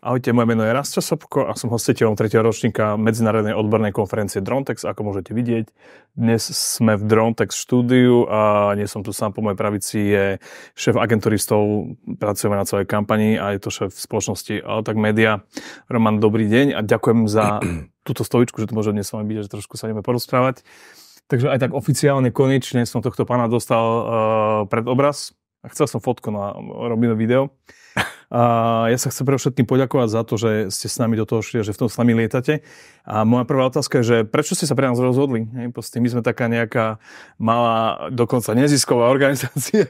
Ahojte, moje meno je Rastio Sobko a som hostiteľom 3. ročníka medzinárodnej odbornej konferencie DroneTex, ako môžete vidieť. Dnes sme v DroneTex štúdiu a nie som tu sám, po mojej pravici je šéf agenturistov, pracujeme na celej kampani a je to šéf spoločnosti Altak Media. Roman, dobrý deň a ďakujem za túto stoličku, že tu môžem dnes s vami byť, že trošku sa ideme porozprávať. Takže aj tak oficiálne, konečne som tohto pána dostal pred obraz a chcel som fotku na robíme video. A ja sa chcem pre všetkým poďakovať za to, že ste s nami do toho šli, že v tom s nami lietate. A moja prvá otázka je, že prečo ste sa pre nás rozhodli? Proste my sme taká nejaká malá, dokonca nezisková organizácia.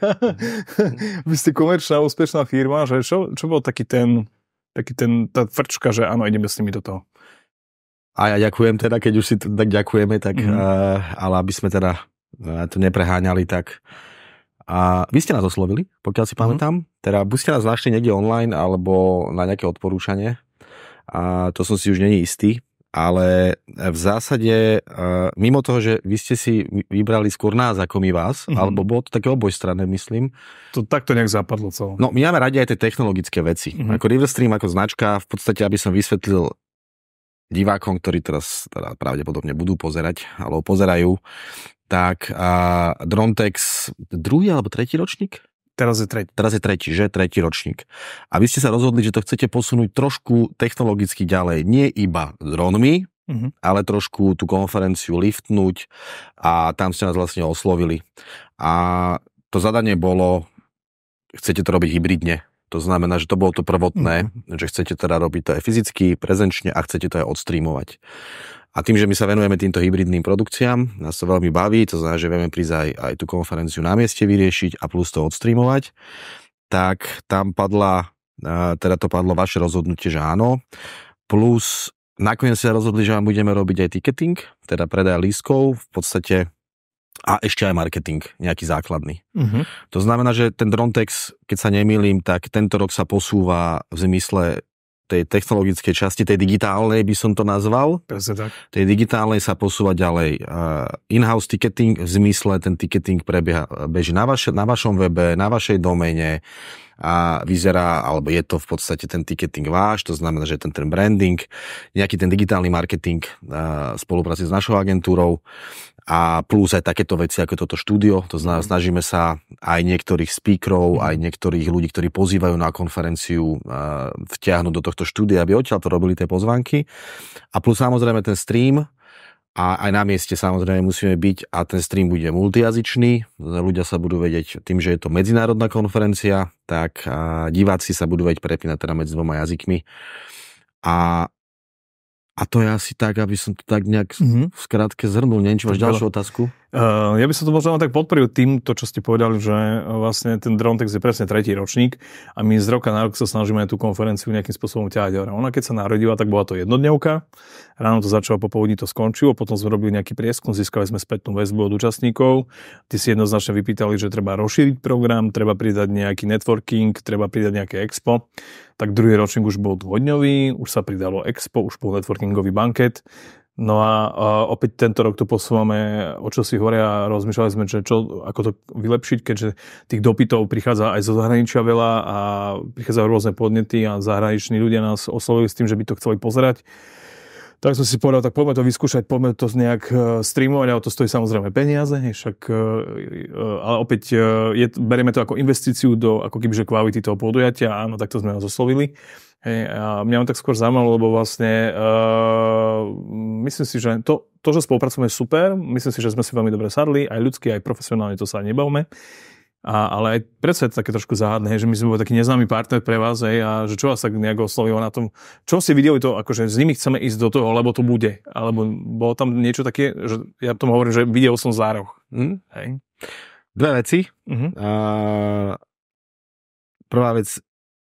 Vy ste komerčná, úspešná firma, že čo bol taký tá frčka, že áno, ideme s nimi do toho? A ja ďakujem teda, keď už si tak ďakujeme, tak, ale aby sme teda to nepreháňali, tak a vy ste nás oslovili, pokiaľ si pamätám. Teda buď ste nás našli niekde online, alebo na nejaké odporúčanie. A to som si už není istý. Ale v zásade, mimo toho, že vy ste si vybrali skôr nás ako my vás, alebo bolo to také obojstranné, myslím. To takto nejak zapadlo celé. No, my máme radi aj tie technologické veci. Ako Riverstream, ako značka, v podstate, aby som vysvetlil divákom, ktorí teraz teda pravdepodobne budú pozerať, alebo pozerajú, tak DroneTex druhý alebo tretí ročník? Teraz je tretí, že? Tretí ročník. A vy ste sa rozhodli, že to chcete posunúť trošku technologicky ďalej. Nie iba dronmi, ale trošku tú konferenciu liftnúť a tam ste nás vlastne oslovili. A to zadanie bolo, chcete to robiť hybridne. To znamená, že to bolo to prvotné, že chcete teda robiť to aj fyzicky, prezenčne a chcete to aj odstreamovať. A tým, že my sa venujeme týmto hybridným produkciám, nás to veľmi baví, to znamená, že vieme prísť aj tú konferenciu na mieste vyriešiť a plus to odstreamovať, tak tam to padlo vaše rozhodnutie, že áno. Plus nakoniec sa rozhodli, že vám budeme robiť aj ticketing, teda predaj lístkov v podstate a ešte aj marketing, nejaký základný. To znamená, že ten DroneTex, keď sa nemýlim, tak tento rok sa posúva v zmysle tej technologickej časti, tej digitálnej by som to nazval. Presne tak. Tej digitálnej sa posúva ďalej. In-house ticketing, v zmysle ten ticketing beží na vašom webe, na vašej doméne a vyzerá, alebo je to v podstate ten ticketing váš, to znamená, že ten branding, nejaký ten digitálny marketing spolupráci s našou agentúrou a plus aj takéto veci ako toto štúdio, to znamená, snažíme sa aj niektorých speakerov, aj niektorých ľudí, ktorí pozývajú na konferenciu vtiahnuť do tohto štúdia, aby odtiaľ to robili tie pozvánky a plus samozrejme ten stream a aj na mieste samozrejme musíme byť a ten stream bude multijazyčný, ľudia sa budú vedieť, tým, že je to medzinárodná konferencia, tak diváci sa budú vedieť prepínať teda medzi dvoma jazykmi a to je asi tak, aby som to tak nejak v skratke zhrnul. Neviem, či máš ďalšiu otázku? Ja by som to možno tak podporil týmto, čo ste povedali, že vlastne ten DroneTex je presne tretí ročník a my z roka na rok sa snažíme tú konferenciu nejakým spôsobom ťahať. Ona keď sa narodila, tak bola to jednodňovka. Ráno to začalo, popoludní to skončilo, potom sme robili nejaký prieskum, získali sme spätnú väzbu od účastníkov. Tí si jednoznačne vypýtali, že treba rozšíriť program, treba pridať nejaký networking, treba pridať nejaké expo. Tak druhý ročník už bol dvojdňový, už sa pridalo expo, už bol networkingový banket. No a opäť tento rok to posúvame o čosi hore a rozmýšľali sme, že ako to vylepšiť, keďže tých dopytov prichádza aj zo zahraničia veľa a prichádzajú rôzne podnety a zahraniční ľudia nás oslovili s tým, že by to chceli pozerať. Tak som si povedal, tak poďme to vyskúšať, poďme to nejak streamovať, ale to stojí samozrejme peniaze, ale opäť berieme to ako investíciu do ako kebyže kvality toho podujatia, áno, takto sme nás oslovili. A mňa tak skôr zaujímalo, lebo vlastne myslím si, že to, že spolupracujeme je super, myslím si, že sme si veľmi dobre sadli, aj ľudsky, aj profesionálne, to sa nebavme. Ale aj predsa je to také trošku záhadné, že my sme boli taký neznámy partner pre vás a že čo vás tak nejak oslovilo na tom, čo ste videli to, akože s nimi chceme ísť do toho, lebo to bude, alebo bolo tam niečo také, že ja tomu hovorím, že videl som zároh. Hej. Dve veci. Prvá vec,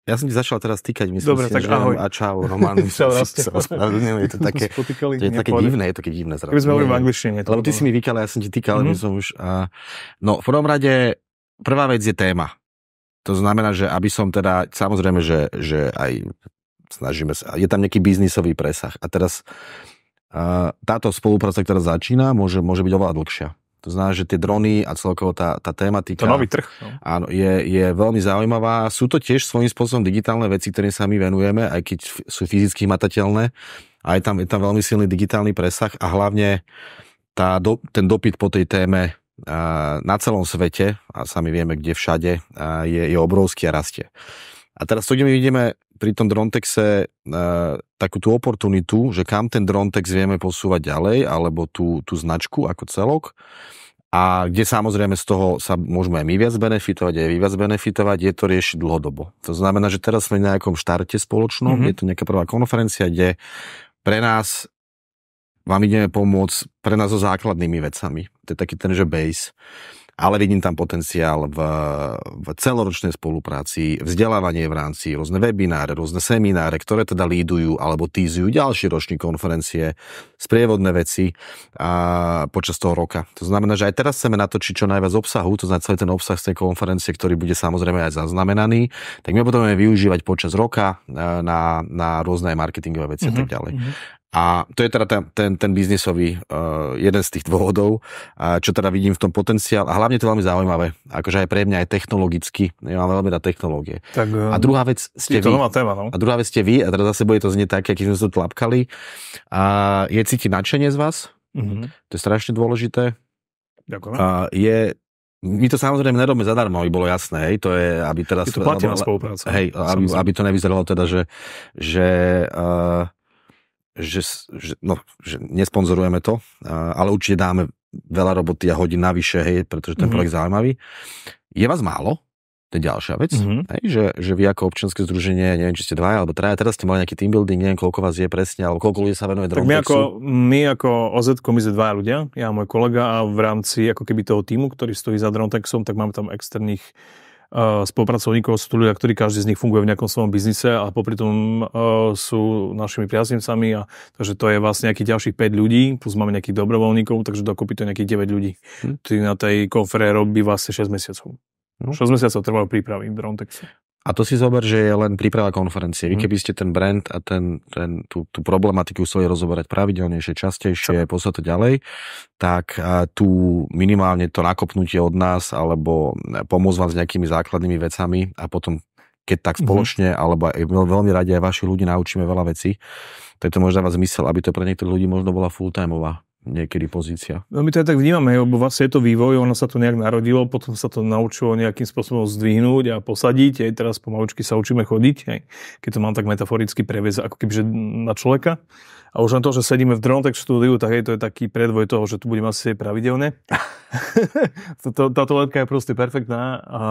ja som ti začal teraz týkať, myslím. Dobre, si, tak ahoj. A čau, Roman. Čau, je to také divné. Keby sme hovorili v angličtine. Lebo ty si mi vykal, ja som ti týkal, my som už... No, v prvom rade, prvá vec je téma. To znamená, že aby som teda, samozrejme, že aj snažíme sa, je tam nejaký biznisový presah. A teraz táto spolupráca, ktorá začína, môže byť oveľa dlhšia. To znamená, že tie drony a celkovo tá tematika... To nový trh. No. Áno, je veľmi zaujímavá. Sú to tiež svojím spôsobom digitálne veci, ktorým sa my venujeme, aj keď sú fyzicky hmatateľné. A je tam veľmi silný digitálny presah a hlavne ten dopyt po tej téme na celom svete, a sami vieme, kde všade, je obrovský a rastie. A teraz to, kde my vidíme pri tom Drontexe takú tú oportunitu, že kam ten Drontex vieme posúvať ďalej, alebo tú značku ako celok, a kde samozrejme z toho sa môžeme aj my viac benefitovať, aj vy viac benefitovať, je to riešiť dlhodobo. To znamená, že teraz sme v nejakom štarte spoločnom, je to nejaká prvá konferencia, kde pre nás vám ideme pomôcť pre nás so základnými vecami. To je taký ten, že base. Ale vidím tam potenciál v celoročnej spolupráci, vzdelávanie v rámci rôzne webináre, rôzne semináre, ktoré teda lídujú alebo týzujú ďalší ročník konferencie, sprievodné veci počas toho roka. To znamená, že aj teraz chceme natočiť čo najviac obsahu, to znamená celý ten obsah z tej konferencie, ktorý bude samozrejme aj zaznamenaný, tak my potrebujeme využívať počas roka na rôzne marketingové veci a tak ďalej. A to je teda ten biznisový jeden z tých dôvodov, čo teda vidím v tom potenciál. A hlavne to je veľmi zaujímavé. Akože aj pre mňa aj technologicky. Ja mám veľmi rád technológie. Tak, a druhá vec ste vy. Nová téma, no? A druhá vec ste vy. A teraz zase bude to znieť tak, aký sme sa tu tlapkali. A je cítiť nadšenie z vás. To je strašne dôležité. Ďakujem. My to samozrejme nerobíme zadarmo, aby bolo jasné. Hej. To je, aby teraz... Je to platená spolupráca. Hej, aby to nevyzeralo teda, že nesponzorujeme to, ale určite dáme veľa roboty a hodín navyše, hej, pretože ten projekt je zaujímavý. Je vás málo? To je ďalšia vec. Hej, že vy ako občianske združenie, neviem, či ste dvaja alebo traja, teraz ste mali nejaký team building, neviem, koľko vás je presne, alebo koľko ľudí sa venuje Drontexu. My ako OZ-ko, my sme dvaja ľudia, ja a môj kolega, a v rámci ako keby toho týmu, ktorý stojí za Drontexom, tak máme tam externých spolupracovníkov, sú tu ľudia, ktorí každý z nich funguje v nejakom svojom biznise a popri tom sú našimi priaznivcami, a takže to je vlastne nejakých ďalších 5 ľudí, plus máme nejakých dobrovoľníkov, takže dokopy to je nejakých 9 ľudí. Tí na tej konfere robí vlastne 6 mesiacov. 6 mesiacov trvajú prípravy v Drontexe. A to si zober, že je len príprava konferencie. Vy keby ste ten brand a tú problematiku chceli rozoberať pravidelnejšie, častejšie, poslať to ďalej, tak tu minimálne to nakopnutie od nás, alebo pomôcť vám s nejakými základnými vecami a potom, keď tak spoločne, alebo veľmi radi aj vaši ľudí naučíme veľa vecí, tak to môže dávať zmysel, aby to pre niektorých ľudí možno bola full-timeová niekedy pozícia. No my to aj tak vnímame, lebo vlastne je to vývoj, ono sa to nejak narodilo, potom sa to naučilo nejakým spôsobom zdvihnúť a posadiť, aj teraz pomaličky sa učíme chodiť, aj keď to mám tak metaforicky previesť, ako kebyže na človeka. A už len to, že sedíme v Drontex štúdiu, tak to je taký predvoj toho, že tu budeme asi pravidelne. Táto letka je proste perfektná a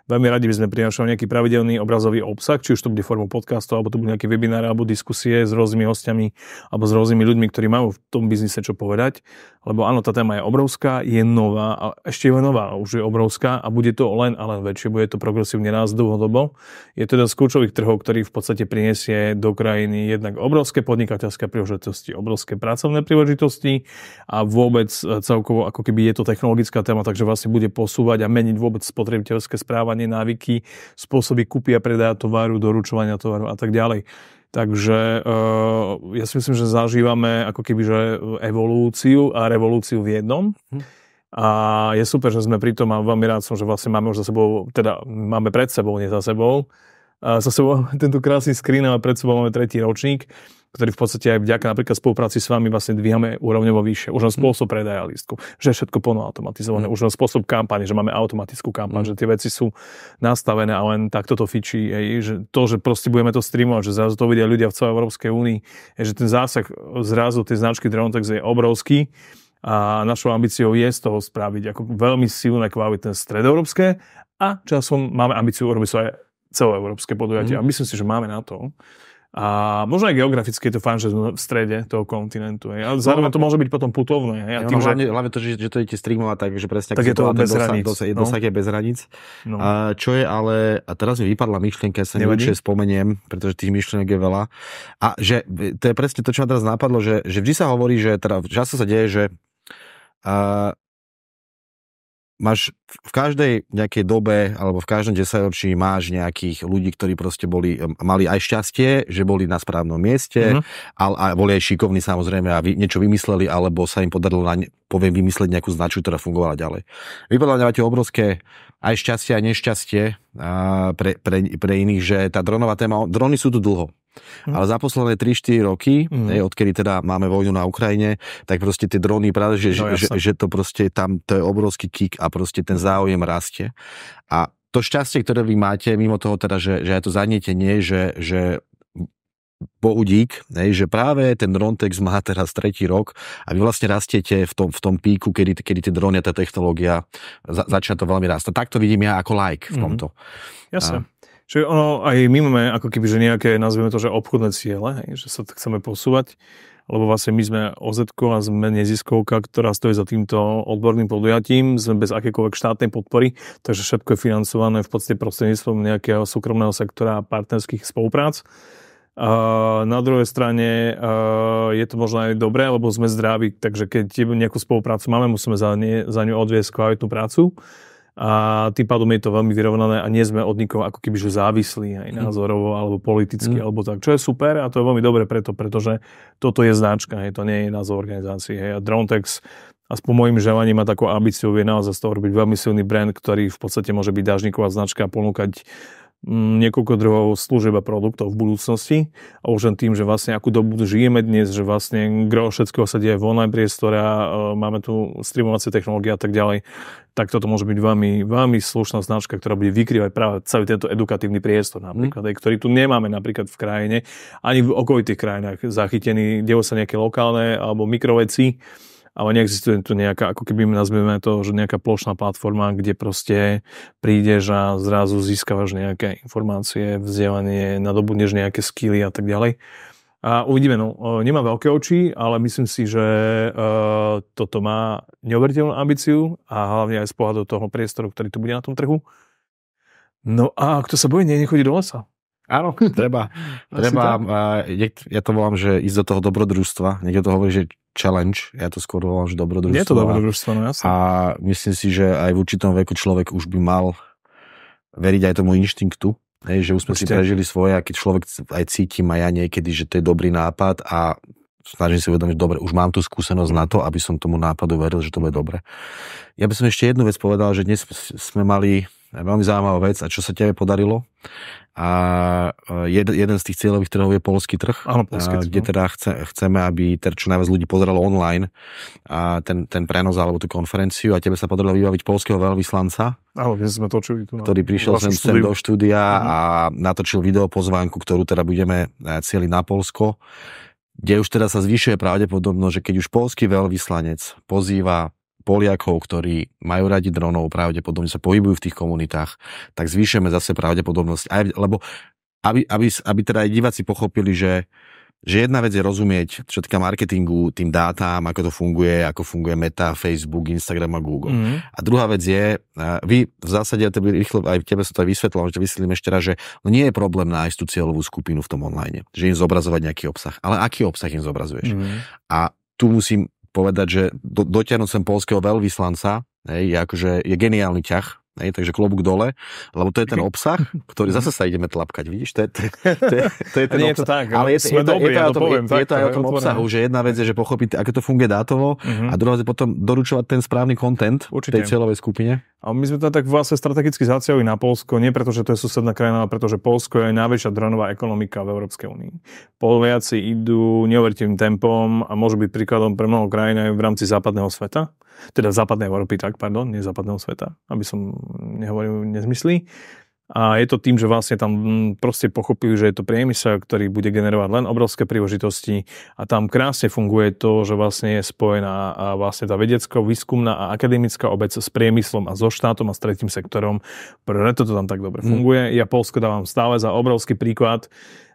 veľmi radi by sme prinášali nejaký pravidelný obrazový obsah, či už to bude formou podcastu, alebo to bude nejaké webináre, alebo diskusie s rôznymi hostiami, alebo s rôznymi ľuďmi, ktorí majú v tom biznise čo povedať. Lebo áno, tá téma je obrovská, je nová, a ešte je nová, už je obrovská a bude to len a len väčšie, bude to progresívne rásť dlhodobo. Je to jeden z kľúčových trhov, ktorý v podstate prinesie do krajiny jednak obrovské podnikateľské príležitosti, obrovské pracovné príležitosti a vôbec celkovo ako keby je to technologická téma, takže vlastne bude posúvať a meniť vôbec spotrebiteľské správanie, návyky, spôsoby kúpy a predaja tovaru, doručovania tovaru a tak ďalej. Takže ja si myslím, že zažívame ako keby že evolúciu a revolúciu v jednom. A je super, že sme pri tom a veľmi rád som, že vlastne máme už za sebou, teda máme pred sebou, nie za sebou. Za sebou tento krásny screen a pred sebou máme 3. ročník, ktorý v podstate aj vďaka napríklad spolupráci s vami vlastne dvíhame úrovňovo vyššie. Už len spôsob predaja lístku, že je všetko plno automatizované, už len spôsob kampane, že máme automatickú kampaň, že tie veci sú nastavené a len takto to fičí. Že to, že proste budeme to streamovať, že zrazu to vidia ľudia v celej Európskej únii, že ten zásah zrazu tej značky Drontex je obrovský a našou ambíciou je z toho spraviť ako veľmi silné kvalitné stredoeurópske a časom máme ambíciu urobiť svoje celoeurópske podujatie a myslím si, že máme na to. A možno aj geograficky je to fajn, že sme v strede toho kontinentu. Ale zároveň to môže byť potom putovné. Hlavne to, že to idete streamovať, takže presne... Tak je to bez hraníc. Dosah je bez hraníc. No. Čo je ale... A teraz mi vypadla myšlienka, ja sa určite spomeniem, pretože tých myšlienok je veľa. A že to je presne to, čo ma teraz napadlo, že vždy sa hovorí, že teda často sa deje, že máš v každej nejakej dobe alebo v každom desaťročí máš nejakých ľudí, ktorí proste mali aj šťastie, že boli na správnom mieste a boli aj šikovní samozrejme a niečo vymysleli, alebo sa im podarilo vymyslieť nejakú značku, ktorá fungovala ďalej. Vy podľa mňa máte obrovské aj šťastie a nešťastie pre iných, že tá dronová téma, drony sú tu dlho. Ale za posledné 3-4 roky, odkedy teda máme vojnu na Ukrajine, tak proste tie drony, práve, že to proste tam, to je obrovský kick a proste ten záujem rastie. A to šťastie, ktoré vy máte, mimo toho teda, že aj to zanietenie, že Bohu dík, že práve ten Drontex má teraz 3. rok a vy vlastne rastiete v tom píku, kedy tie drony a tá technológia začína to veľmi rásť. Tak to vidím ja ako like v tomto. Jasne. Čiže ono, aj my máme ako keby, že nejaké, nazvime to, že obchodné ciele, že sa chceme posúvať, lebo vlastne my sme OZ-ko a sme neziskovka, ktorá stojí za týmto odborným podujatím, sme bez akékoľvek štátnej podpory, takže všetko je financované v podstate prostredníctvom nejakého súkromného sektora a partnerských spoluprác. Na druhej strane je to možno aj dobré, lebo sme zdraví, takže keď nejakú spoluprácu máme, musíme za ňu odviesť kvalitnú prácu. A tým pádom je to veľmi vyrovnané a nie sme od nikoho ako keby že závislí aj názorovo alebo politicky alebo tak, čo je super a to je veľmi dobre pretože toto je značka, to nie je názov organizácie. A Drontex aspoň môjim želaním má takú ambíciu, vie naozaj z toho robiť veľmi silný brand, ktorý v podstate môže byť dážniková značka a ponúkať niekoľko druhov služieb a produktov v budúcnosti a už len tým, že vlastne akú dobu žijeme dnes, že vlastne gro všetkého sa deje v online priestore a máme tu streamovacie technológie a tak ďalej, tak toto môže byť veľmi, veľmi slušná značka, ktorá bude vykrývať práve celý tento edukatívny priestor napríklad, ktorý tu nemáme napríklad v krajine, ani v okolitých krajinách zachytený, dejú sa nejaké lokálne alebo mikroveci, ale neexistuje tu nejaká, ako keby nazveme to, že nejaká plošná platforma, kde proste prídeš a zrazu získavaš nejaké informácie, vzdelanie, nadobudneš nejaké skilly a tak ďalej. A uvidíme, nemám veľké oči, ale myslím si, že toto má neuveriteľnú ambíciu a hlavne aj z pohľadu toho priestoru, ktorý tu bude na tom trhu. No a kto sa bojí, nechodí do lesa. Áno, treba. Ja to volám, že ísť do toho dobrodružstva. Niekto to hovorí, že challenge. Ja to skôr volám, že dobrodružstvo. Je to dobrodružstvo, no jasne. A myslím si, že aj v určitom veku človek už by mal veriť aj tomu inštinktu. Že už sme si prežili svoje a keď človek aj cítim a ja niekedy, že to je dobrý nápad a snažím si uvedomiť, dobre, už mám tú skúsenosť na to, aby som tomu nápadu veril, že to bude dobre. Ja by som ešte jednu vec povedal, že dnes sme mali veľmi zaujímavú vec a čo sa tebe podarilo. A jeden z tých cieľových trhov je poľský trh, kde teda chceme, aby čo najviac ľudí pozeralo online a ten prenos alebo tú konferenciu a tebe sa podarilo vybaviť poľského veľvyslanca, ktorý prišiel sem do štúdia a natočil videopozvánku, ktorú teda budeme cieliť na Poľsko, kde už teda sa zvyšuje pravdepodobnosť, že keď už poľský veľvyslanec pozýva Poliakov, ktorí majú radi dronov, pravdepodobne sa pohybujú v tých komunitách, tak zvýšime zase pravdepodobnosť. Lebo aby teda aj diváci pochopili, že jedna vec je rozumieť, čo týka marketingu, tým dátam, ako to funguje, ako funguje Meta, Facebook, Instagram a Google. A druhá vec je, vy v zásade, rýchlo, aj tebe sa to aj vysvetlilo, že vysvetlím ešte raz, že nie je problém nájsť tú cieľovú skupinu v tom online, že im zobrazovať nejaký obsah. Ale aký obsah im zobrazuješ? A tu musím povedať, že dotiahnuť sem poľského veľvyslanca je geniálny ťah, takže klobúk dole, lebo to je ten obsah, ktorý zase sa ideme tlapkať, vidíš? To je ten nie obsah. Je to tak, ale je to aj o tom obsahu, že jedna vec je, že pochopiť, ako to funguje dátovo a druhá vec je potom doručovať ten správny content tej cieľovej skupine. A my sme to tak vlastne strategicky zacielili na Poľsko, nie preto, že to je susedná krajina, ale preto, že Poľsko je najväčšia dronová ekonomika v Európskej únii. Poliaci idú neuveriteľným tempom a môžu byť príkladom pre mnoho krajín aj v rámci západného sveta. Teda západnej Európy, nie západného sveta, aby som nehovoril nezmysly. A je to tým, že vlastne tam proste pochopili, že je to priemysel, ktorý bude generovať len obrovské príležitosti a tam krásne funguje to, že vlastne je spojená vlastne tá vedecko-výskumná a akademická obec s priemyslom a so štátom a s tretím sektorom. Preto to tam tak dobre funguje. Ja Poľsko dávam stále za obrovský príklad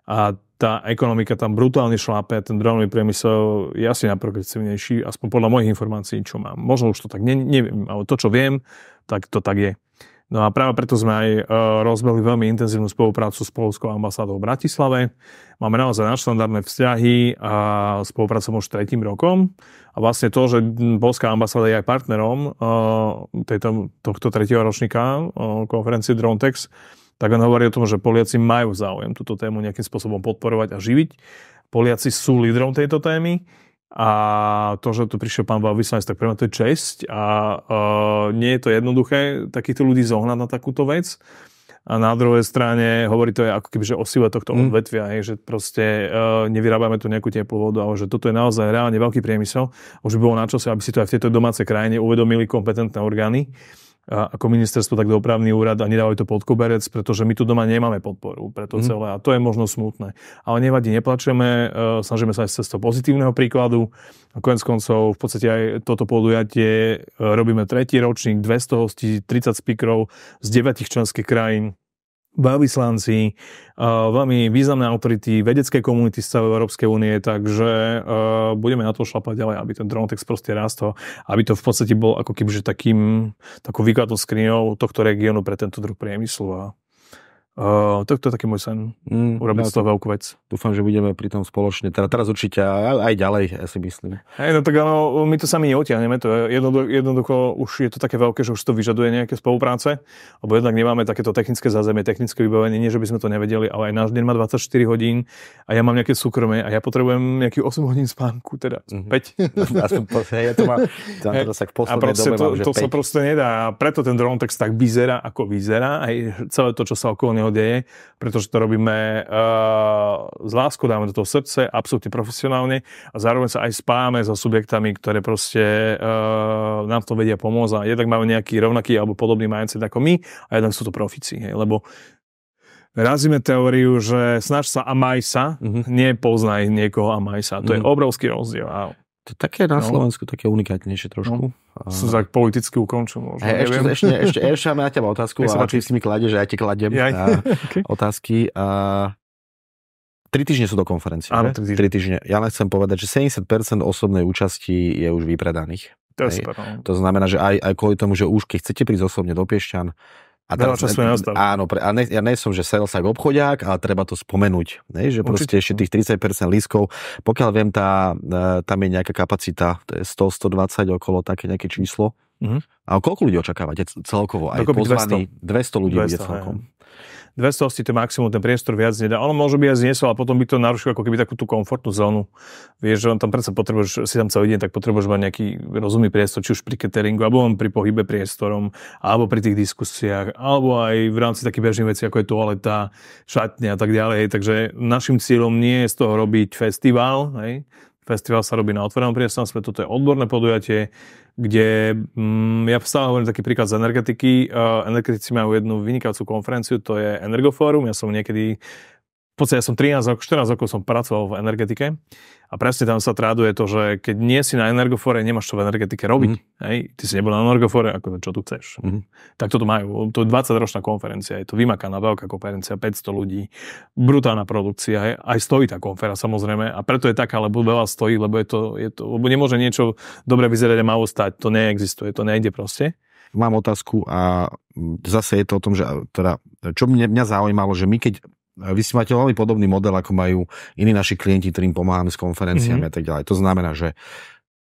a tá ekonomika tam brutálne šlápe, ten dronový priemysel je asi najprogresívnejší, aspoň podľa mojich informácií, čo mám. Možno už to tak neviem, ale to, čo viem, tak to tak je. No a práve preto sme aj rozbehli veľmi intenzívnu spoluprácu s Poľskou ambasádou v Bratislave. Máme naozaj nadštandardné vzťahy a spolupracujeme už 3. rokom. A vlastne to, že Poľská ambasáda je aj partnerom tohto 3. ročníka konferencie DroneTex, tak on hovorí o tom, že Poliaci majú záujem túto tému nejakým spôsobom podporovať a živiť. Poliaci sú lídrom tejto témy. A to, že tu prišiel pán veľvyslanec, tak pre mňa to je česť a nie je to jednoduché takýchto ľudí zohnať na takúto vec. A na druhej strane hovorí to aj ako keby, že o sile tohto odvetvia, že proste nevyrábame tu nejakú teplú vodu, ale že toto je naozaj reálne veľký priemysel. Už by bolo na čase, aby si to aj v tejto domácej krajine uvedomili kompetentné orgány, ako ministerstvo, tak dopravný úrad a nedávajú to pod koberec, pretože my tu doma nemáme podporu pre to celé a to je možno smutné. Ale nevadí, neplačeme, snažíme sa aj z toho pozitívneho príkladu a koniec koncov v podstate aj toto podujatie robíme 3. ročník, 200 hostí, 30 speakerov z 9 členských krajín, veľvyslanci, veľmi významné autority vedeckej komunity z celej Európskej únie, takže budeme na to šlapať ďalej, aby ten DroneTex proste rastol, aby to v podstate bol ako kebyže takou výkladnou skriňou tohto regiónu pre tento druh priemyslu a to je taký môj sen, urobiť z toho veľkú vec. Dúfam, že budeme pri tom spoločne, teraz určite aj ďalej, ja si myslím. No tak áno, my to sami neotiahneme, to je jednoducho už je to také veľké, že už to vyžaduje nejaké spolupráce, lebo jednak nemáme takéto technické zázemie, technické vybavenie, nie že by sme to nevedeli, ale aj náš deň má 24 hodín a ja mám nejaké súkromie a ja potrebujem nejakých 8 hodín spánku, teda 5. A to sa proste nedá a preto ten DroneTex tak vyzerá, ako vyzerá, aj celé to, čo sa okolo neho deje, pretože to robíme z láskou, dáme do toho srdce, absolútne profesionálne a zároveň sa aj spájame so subjektami, ktoré proste nám v tom vedia pomôcť a jednak máme nejaký rovnaký alebo podobný mindset ako my a jednak sú to profici, lebo razíme teóriu, že snaž sa a maj sa, nie poznaj niekoho a maj sa. To je obrovský rozdiel. To je také na Slovensku, také unikátnejšie trošku. Som tak politicky ukončil možno. Ešte máme na teba otázku a ty si mi kladeš, že ja ti kladiem otázky. 3 týždne sú do konferencie. Áno, 3 týždne. Ja len chcem povedať, že 70% osobnej účasti je už vypredaných. To je super. To znamená, že aj kvôli tomu, že už keď chcete prísť osobne do Piešťan, a teraz, áno, ja nie som, že salesak obchodiak, ale treba to spomenúť, že proste ešte tých 30% lístkov, pokiaľ viem, tam je nejaká kapacita, to je 100-120 okolo, také nejaké číslo. A koľko ľudí očakávate celkovo? Aj pozvaní 200 ľudí bude celkom. 200 hostí to maximum, ten priestor viac nedá. Ono môže byť aj zniesol, a potom by to narušilo ako keby takú tú komfortnú zónu. Vieš, že on tam predsa potrebuješ, si tam celý deň, tak potrebuješ mať nejaký rozumný priestor, či už pri cateringu, alebo pri pohybe priestorom, alebo pri tých diskusiách, alebo aj v rámci takých bežných vecí, ako je toaleta, šatňa a tak ďalej. Takže našim cieľom nie je z toho robiť festival, hej. Festival sa robí na otvorenom priestranstve, toto je odborné podujatie, kde ja stále hovorím taký príklad z energetiky. Energetici majú jednu vynikajúcu konferenciu, to je Energofórum. Ja som niekedy, v podstate ja som 14 rokov som pracoval v energetike a presne tam sa traduje to, že keď nie si na Energofóre, nemáš čo v energetike robiť. Hej? Ty si nebol na Energofóre, ako čo tu chceš. Tak toto majú. To je 20-ročná konferencia, je to vymakaná veľká konferencia, 500 ľudí, brutálna produkcia, aj stojí tá konferencia samozrejme a preto je taká, lebo veľa stojí, lebo je to lebo nemôže niečo dobre vyzerať a malo stať, to neexistuje, to nejde proste. Mám otázku a zase je to o tom, že teda, čo mňa zaujímalo, že my keď vy si máte veľmi podobný model, ako majú iní naši klienti, ktorým pomáhame s konferenciami a tak ďalej. To znamená, že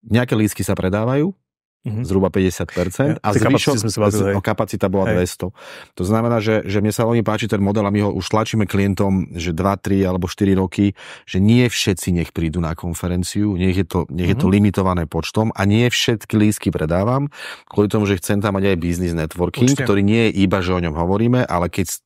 nejaké lístky sa predávajú, zhruba 50% a zvyšok kapacita bola 200. To znamená, že mne sa veľmi páči ten model a my ho už tlačíme klientom, že 2, 3 alebo 4 roky, že nie všetci nech prídu na konferenciu, nech je to limitované počtom a nie všetky lístky predávam, kvôli tomu, že chcem tam mať aj business networking, ktorý nie je iba, že o ňom hovoríme, ale keď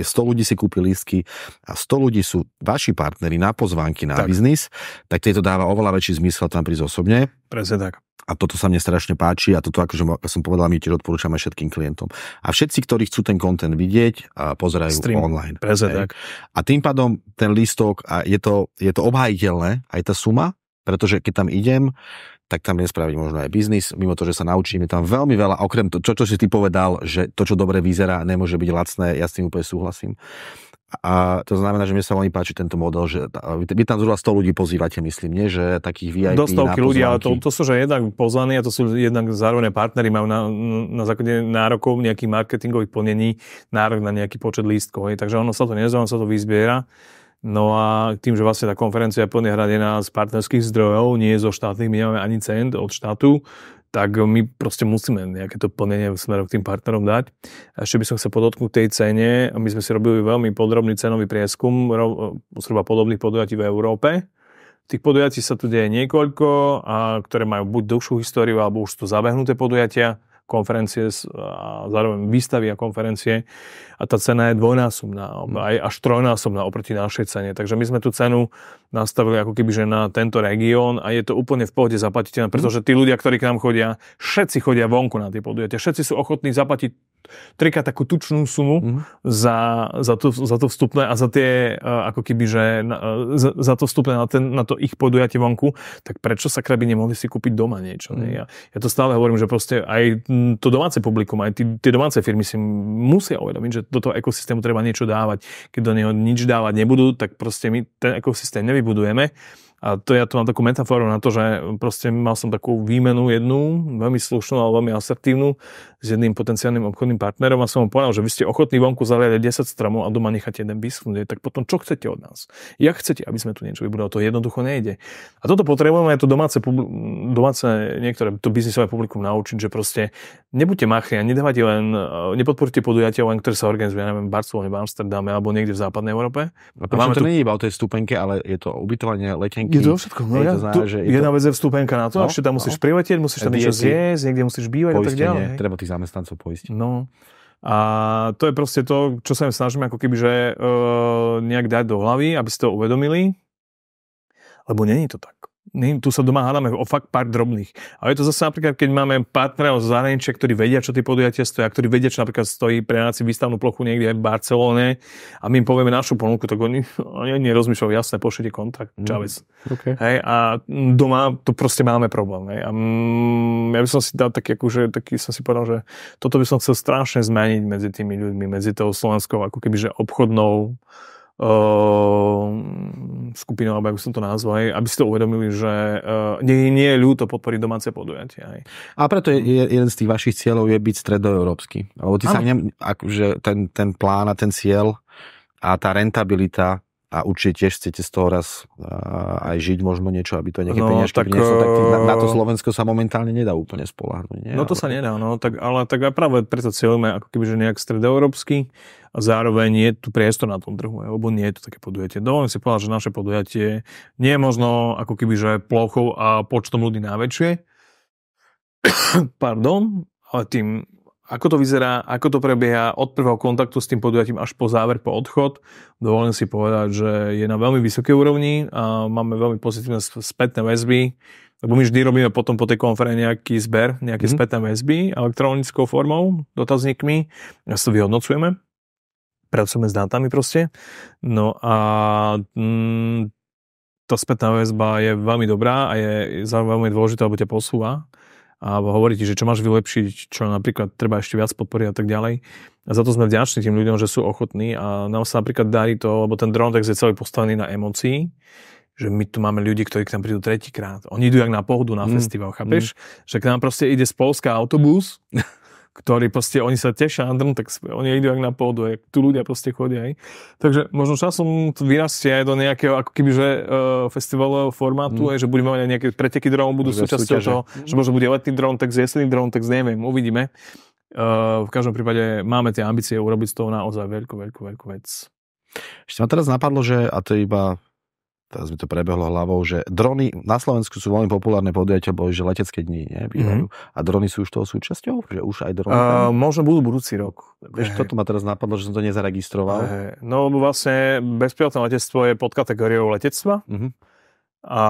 100 ľudí si kúpi lístky a 100 ľudí sú vaši partneri na pozvánky na biznis, tak to dáva oveľa väčší zmysel tam prísť osobne. Presne tak. A toto sa mne strašne páči a toto, akože som povedal, my tiež odporúčame všetkým klientom. A všetci, ktorí chcú ten content vidieť, pozerajú online. Tak. A tým pádom ten lístok, a je to obhajiteľné, aj tá suma, pretože keď tam idem, tak tam nespraviť možno aj biznis, mimo to, že sa naučím, je tam veľmi veľa, okrem to, čo si ty povedal, že to, čo dobre vyzerá, nemôže byť lacné, ja s tým úplne súhlasím. A to znamená, že mne sa veľmi páči tento model, že vy tam zhruba 100 ľudí pozývate, myslím, nie? Že takých VIP do stovky ľudí, ale to sú že jednak pozvaní a to sú jednak zároveň partneri, majú na základe nárokov nejakých marketingových plnení nárok na nejaký počet lístkov. Takže ono sa to nezaujíma, sa to vyzbiera. No a tým, že vlastne tá konferencia je plne hradená z partnerských zdrojov, nie zo štátnych, my nemáme ani cent od štátu, tak my proste musíme nejaké to plnenie smerom k tým partnerom dať. A ešte by som chcel podotknúť tej cene. My sme si robili veľmi podrobný cenový prieskum zhruba podobných podujatí v Európe. Tých podujatí sa tu deje niekoľko, ktoré majú buď dlhšiu históriu, alebo už sú zabehnuté podujatia, konferencie a zároveň výstavy a konferencie. A tá cena je dvojnásobná, aj až trojnásobná oproti našej cene. Takže my sme tú cenu nastavili ako keby, že na tento región a je to úplne v pohode zaplatiteľné, pretože tí ľudia, ktorí k nám chodia, všetci chodia vonku na tie podujatia. Všetci sú ochotní zaplatiť trikrát takú tučnú sumu za to vstupné a za tie ako keby, že za to vstupné na to ich podujatie vonku, tak prečo sa by nemohli si kúpiť doma niečo? Ja to stále hovorím, že proste aj to domáce publikum, aj tie domáce firmy si musia uvedomiť, že do toho ekosystému treba niečo dávať. Keď do neho nič dávať nebudú, tak proste my ten ekosystém nevybudujeme. A to ja tu mám takú metaforu na to, že proste mal som takú výmenu jednu, veľmi slušnú, ale veľmi asertívnu s jedným potenciálnym obchodným partnerom a som mu povedal, že vy ste ochotní vonku zaliať 10 stromov a doma necháte jeden vyschnúť, tak potom čo chcete od nás? Jak chcete, aby sme tu niečo vybudovali? To jednoducho nejde. A toto potrebujeme aj to domáce niektoré to biznisové publikum naučiť, že proste nebuďte machri a nepodporujte podujatia, len ktoré sa organizujú, neviem, v Barcelone, v Amsterdame alebo niekde v západnej Európe. A to nie je iba o tej stupenke, ale je to ubytovanie, letenky. Je to všetko. No, jedna vec je vstupenka na to, a ešte tam musíš priletieť, musíš tam niečo zjesť, niekde musíš bývať a tak ďalej. Treba tých zamestnancov poistiť. No. A to je proste to, čo sa im snažíme ako keby, že nejak dať do hlavy, aby ste to uvedomili. Lebo nie je to tak. Tu sa doma hádame o fakt pár drobných. A je to zase napríklad, keď máme partnerov z zahraničia, ktorí vedia, čo tie podujatia stojí, ktorí vedia, čo napríklad stojí prenájsť si výstavnú plochu niekde aj v Barcelone a my im povieme našu ponuku, tak oni nerozmýšľajú, jasné, pošlite kontrakt, čavec. Okay. Hej, a doma to proste máme problém. Hej. A ja by som si dal taký som si povedal, že toto by som chcel strašne zmeniť medzi tými ľuďmi, medzi tou slovenskou ako keby, že obchodnou skupinou, alebo ako som to nazval, aby si to uvedomili, že nie je ľúto podporiť domáce podujatia. A preto jeden z tých vašich cieľov je byť stredoeurópsky. Lebo ty sa akože ten plán a ten cieľ a tá rentabilita a určite tiež chcete z toho raz aj žiť možno niečo, aby to nejaké peniažky prinieslo, tak na to Slovensko sa momentálne nedá úplne spoľahnúť. No to sa nedá, ale tak aj práve preto cieľujeme ako keby, že nejak stredoeurópsky a zároveň je tu priestor na tom trhu, lebo nie je to také podujatie. Dovolím si povedať, že naše podujatie nie je možno ako keby, že plochou a počtom ľudí najväčšie. Pardon, ale tým ako to vyzerá, ako to prebieha od prvého kontaktu s tým podujatím až po záver, po odchod. Dovolím si povedať, že je na veľmi vysokej úrovni a máme veľmi pozitívne spätné väzby, lebo my vždy robíme potom po tej konferencii nejaký zber, nejaké spätné väzby elektronickou formou, dotazníkmi, a si to vyhodnocujeme, pracujeme s dátami proste. No a tá spätná väzba je veľmi dobrá a je zároveň veľmi dôležitá, lebo ťa posúva. A hovorí ti, že čo máš vylepšiť, čo napríklad treba ešte viac podporiť a tak ďalej. A za to sme vďační tým ľuďom, že sú ochotní a nám sa napríklad darí to, lebo ten Drontex je celý postavený na emócii, že my tu máme ľudí, ktorí k nám prídu tretíkrát. Oni idú jak na pohodu na festival, chápeš? Že k nám proste ide z Polska autobus, ktorí proste, oni sa tešia na Drontex, oni idú jak na pohodu, tu ľudia proste chodia. Aj. Takže možno časom to vyrastie aj do nejakého ako keby, že festivalového formátu, aj, že budeme mať nejaké preteky dronov, budú súčasťou toho, že možno bude letný Drontex, jesenný Drontex, neviem, uvidíme. V každom prípade máme tie ambície urobiť z toho naozaj veľkú vec. Ešte ma teraz napadlo, že, a to iba teraz mi to prebehlo hlavou, že drony na Slovensku sú veľmi populárne podujatia, boli, že letecké dni bývajú. A drony sú už toho súčasťou? Že už aj drony? Možno budú budúci rok. Vieš, toto ma teraz napadlo, že som to nezaregistroval. No, lebo vlastne bezpilotné letectvo je pod kategóriou letectva. A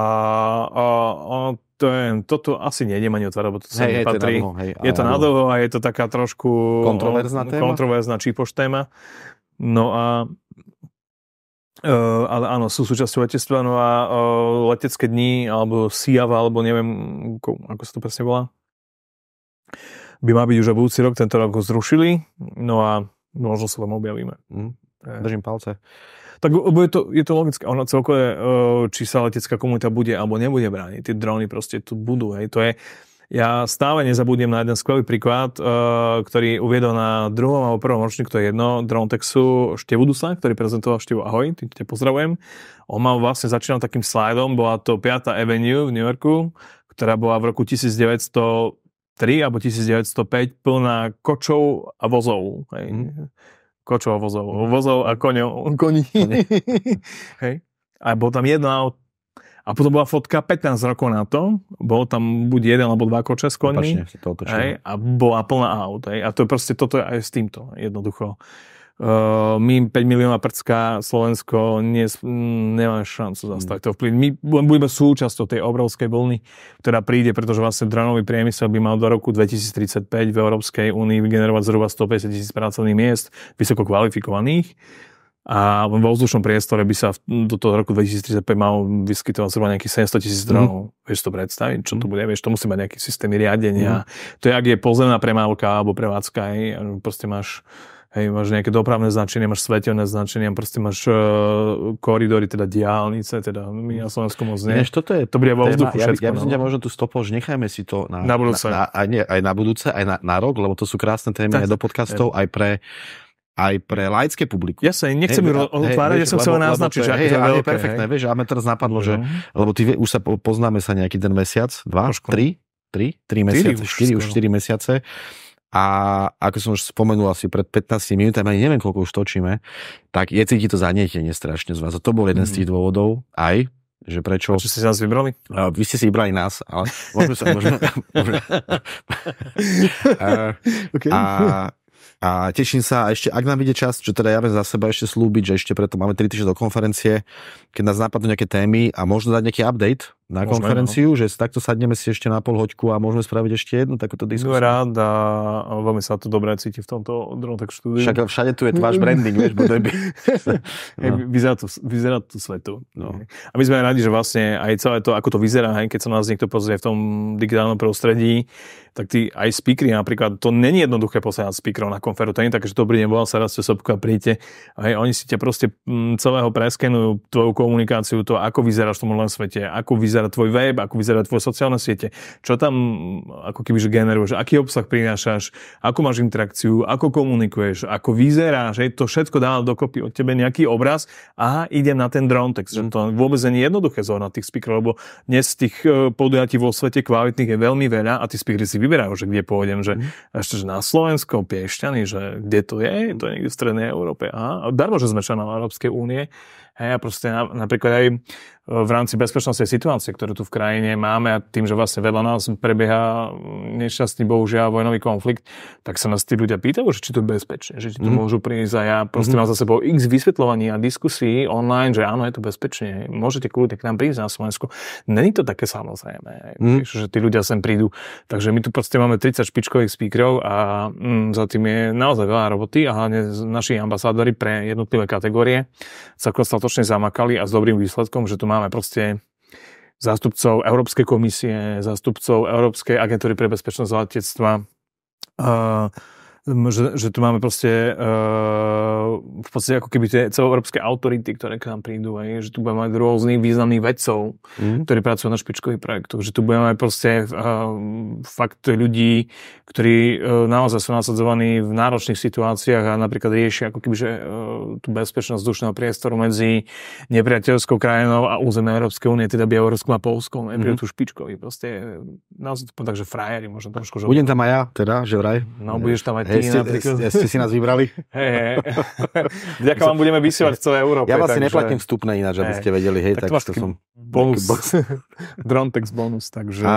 toto asi nejdem ani otvárať, lebo to sa nepatrí. Je to nadlho a je to taká trošku kontroverzná čípoš téma. No a ale áno, sú súčasťou letectva, no a letecké dni, alebo SIAV, alebo neviem, ako sa to presne volá, by mal byť už aj budúci rok, tento rok ho zrušili, no a možno sa tam objavíme. Držím palce. Tak je to logické. Ono celkové, či sa letecká komunita bude alebo nebude brániť. Tie dróny proste tu budú. Hej. To je, ja stále nezabudnem na jeden skvelý príklad, ktorý uviedol na druhom alebo prvom ročníku, to je jedno, Drontexu Števudusa, ktorý prezentoval Števu. Ahoj, te pozdravujem. On mal vlastne začínal takým slajdom, bola to 5. Avenue v New Yorku, ktorá bola v roku 1903 alebo 1905 plná kočov a vozov. Hej. Kočov a vozov a koní. Hej. A bol tam jedno auto. A potom bola fotka 15 rokov na to. Bol tam buď jeden alebo dva koče s koňmi. A bola plná aut. Hej. A to je proste toto aj s týmto. Jednoducho. My 5 milióna prcka Slovensko nemáme šancu zastaviť to vplyv. My budeme súčasťou tej obrovskej vlny, ktorá príde, pretože vlastne dronový priemysel by mal do roku 2035 v Európskej únii vygenerovať zhruba 150 000 pracovných miest, vysoko kvalifikovaných. A vo vzdušnom priestore by sa do toho roku 2035 mal vyskytovať zhruba nejakých 700 000 dronov. Vieš to predstaviť? Čo to bude? Vieš, to musí mať nejaký systém riadenia. To je, ak je pozemná premávka alebo prevádzka, proste máš nejaké dopravné značenie, máš svetelné značenie, proste máš koridory, teda diaľnice, teda my na Slovensku moc nie. To bude vo vzduchu všetko. Ja myslím, že možno tú stopu, že nechajme si to na budúce. Aj na budúce, aj na rok, lebo to sú krásne témy aj do podcastov, aj pre laické publikum. Ja sa nechcem otvárať, ja som chcel naznačiť, že je perfektné, vieš, a mňa teraz napadlo, že, lebo už sa poznáme sa nejaký ten mesiac, 2, 3 mesiace, 4 mesiace. A ako som už spomenul asi pred 15 minútami, ani neviem, koľko už točíme, tak je cítiť to zanietenie strašne z vás. A to bol jeden z tých dôvodov aj, že prečo... A čo ste si nás vybrali? Vy ste si vybrali nás, ale môžeme Okay. A teším sa, a ešte, ak nám ide čas, čo teda ja viem za seba ešte slúbiť, že ešte preto máme 3 týždne do konferencie, keď nás napadnú nejaké témy a možno dať nejaký update na konferenciu, že takto sadneme si ešte na pol hoďku a môžeme spraviť ešte jednu takúto diskusiu. Rád a veľmi sa to dobre cíti v tomto Drontech štúdiu. Všade tu je váš branding, vieš, bude by... Vyzerá to svetu. No. A my sme radi, že vlastne aj celé to, ako to vyzerá, keď sa nás niekto pozrie v tom digitálnom prostredí, tak tí aj speakery napríklad, to není jednoduché posielať speakerov na konferu, to nie je tak, že dobrý deň, volám sa Rastio Sobko a príďte. Oni si ťa proste celého preskenujú tvoju komunikáciu, to ako vyzeráš v tom online svete, ako vyzerá tvoj web, ako vyzerá tvoje sociálne siete, čo tam ako keby že generuješ, aký obsah prinášaš, ako máš interakciu, ako komunikuješ, ako vyzeráš, to všetko dáva dokopy od tebe nejaký obraz a idem na ten Drontex, že to vôbec nie je jednoduché zohnať tých speakerov, lebo dnes tých podujatí vo svete kvalitných je veľmi veľa a tí speakery si vyberajú, že kde pôjdem, že ešte že na Slovensko, Piešťany, že kde to je niekde v strednej Európe. A darmo, že sme členom Európskej únie. A proste napríklad aj v rámci bezpečnostnej situácie, ktorú tu v krajine máme a tým, že vlastne vedľa nás prebieha nešťastný, bohužiaľ, vojnový konflikt, tak sa nás tí ľudia pýtajú, že či to je bezpečné, že či to môžu prísť a ja proste mám za sebou x vysvetľovaní a diskusí online, že áno, je to bezpečné, môžete kľudne k nám prísť na Slovensku. Není to také samozrejme, že tí ľudia sem prídu. Takže my tu proste máme 30 špičkových speakerov a za tým je naozaj veľa roboty a hlavne naši ambasádori pre jednotlivé kategórie sa dostatočne zamakali a s dobrým výsledkom, že tu máme proste zástupcov Európskej komisie, zástupcov Európskej agentúry pre bezpečnosť letectva, že tu máme proste v podstate ako keby tie celoeurópske autority, ktoré k nám prídu, že tu budeme mať rôznych významných vedcov, ktorí pracujú na špičkových projektoch, že tu budeme mať proste fakt ľudí, ktorí naozaj sú nasadzovaní v náročných situáciách a napríklad riešia ako keby, že tú bezpečnosť vzdušného priestoru medzi nepriateľskou krajinou a územím Európskej únie, teda Bieloruskom a Poľskom, prídu tu špičkoví, proste naozaj to takže frajeri, možno trošku. Budem tam aj ja, teda, že vraj. No, budeš tam aj ty. Ste si nás vybrali? Vďaka vám budeme vysielať v celej Európe. Ja vlastne neplatím vstupné ináč, aby ste vedeli. Hej, tak to som... Bonus. Drontex bonus, takže...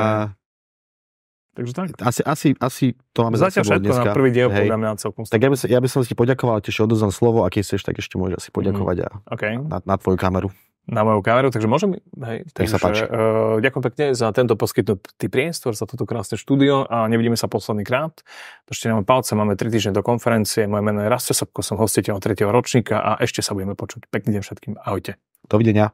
Takže tak. Asi to máme za sebou dneska. Na prvý diel podľa mňa celkom. Tak ja by som si poďakoval, tiež odozdám slovo, ak chceš, tak ešte môžeš asi poďakovať na tvoju kameru. Na moju kameru, takže môžem... Nech sa páči. Ďakujem pekne za tento poskytnutý priestor, za toto krásne štúdio a nevidíme sa posledný krát. Držte nám palce, máme 3 týždne do konferencie. Moje meno je Rastio Sobko, som hostiteľ 3. ročníka a ešte sa budeme počuť. Pekný deň všetkým. Ahojte. Dovidenia.